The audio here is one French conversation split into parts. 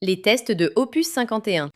Les tests de Opus 51.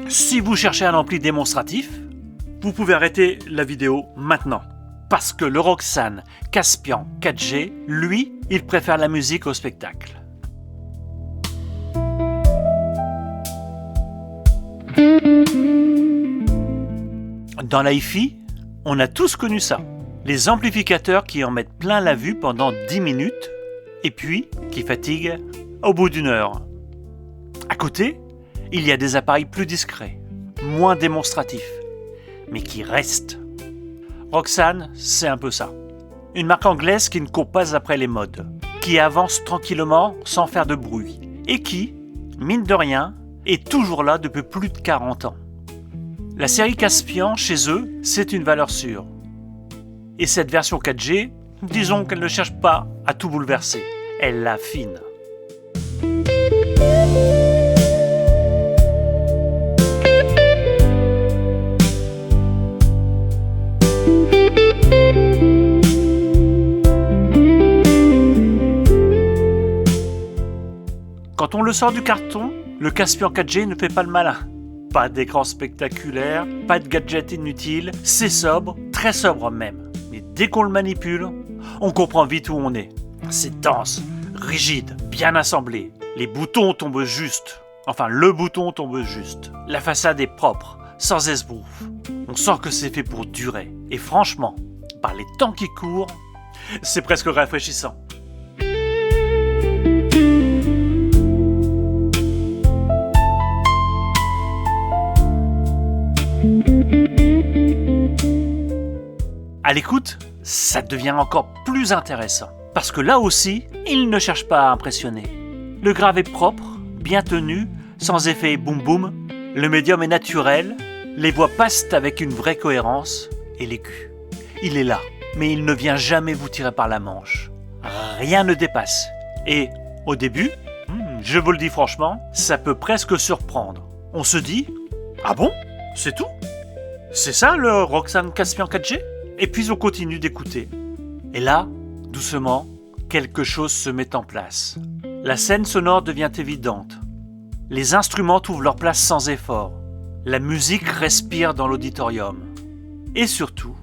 Si vous cherchez un ampli démonstratif, vous pouvez arrêter la vidéo maintenant. Parce que le Roxane Caspian 4G, lui, il préfère la musique au spectacle. Dans la hi-fi, on a tous connu ça. Les amplificateurs qui en mettent plein la vue pendant 10 minutes et puis qui fatiguent au bout d'une heure. À côté, il y a des appareils plus discrets, moins démonstratifs, mais qui restent. Roxane, c'est un peu ça. Une marque anglaise qui ne court pas après les modes, qui avance tranquillement sans faire de bruit, et qui, mine de rien, est toujours là depuis plus de 40 ans. La série Caspian, chez eux, c'est une valeur sûre. Et cette version 4G, disons qu'elle ne cherche pas à tout bouleverser, elle l'affine. Quand on le sort du carton, le Caspian 4G ne fait pas le malin. Pas d'écran spectaculaire, pas de gadgets inutiles, c'est sobre, très sobre même. Mais dès qu'on le manipule, on comprend vite où on est. C'est dense, rigide, bien assemblé. Les boutons tombent juste. Enfin, le bouton tombe juste. La façade est propre, sans esbrouf. On sent que c'est fait pour durer. Et franchement, par les temps qui courent, c'est presque rafraîchissant. À l'écoute, ça devient encore plus intéressant. Parce que là aussi, il ne cherche pas à impressionner. Le grave est propre, bien tenu, sans effet boum boum. Le médium est naturel, les voix passent avec une vraie cohérence. Et l'aigu, il est là, mais il ne vient jamais vous tirer par la manche. Rien ne dépasse. Et au début, je vous le dis franchement, ça peut presque surprendre. On se dit, ah bon ? C'est tout ? C'est ça le Roxane Caspian 4G ? Et puis on continue d'écouter. Et là, doucement, quelque chose se met en place. La scène sonore devient évidente. Les instruments trouvent leur place sans effort. La musique respire dans l'auditorium. Et surtout,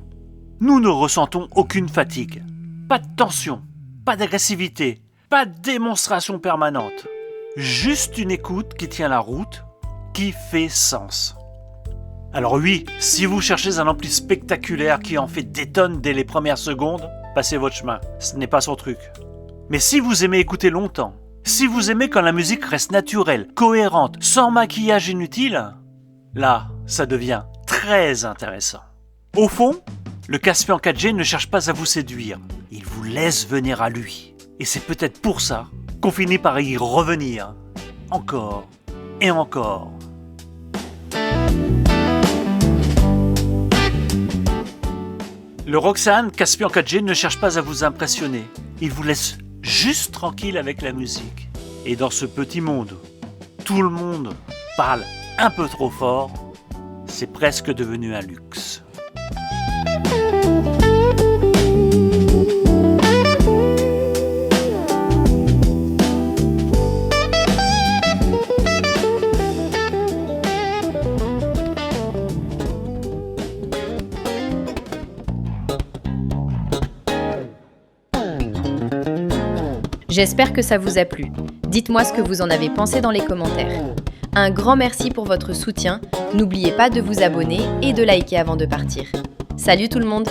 nous ne ressentons aucune fatigue. Pas de tension, pas d'agressivité, pas de démonstration permanente. Juste une écoute qui tient la route, qui fait sens. Alors oui, si vous cherchez un ampli spectaculaire qui en fait des tonnes dès les premières secondes, passez votre chemin, ce n'est pas son truc. Mais si vous aimez écouter longtemps, si vous aimez quand la musique reste naturelle, cohérente, sans maquillage inutile, là, ça devient très intéressant. Au fond, le Caspian 4G ne cherche pas à vous séduire, il vous laisse venir à lui. Et c'est peut-être pour ça qu'on finit par y revenir, encore et encore. Le Roxane Caspian 4G ne cherche pas à vous impressionner. Il vous laisse juste tranquille avec la musique. Et dans ce petit monde, tout le monde parle un peu trop fort, c'est presque devenu un luxe. J'espère que ça vous a plu. Dites-moi ce que vous en avez pensé dans les commentaires. Un grand merci pour votre soutien. N'oubliez pas de vous abonner et de liker avant de partir. Salut tout le monde!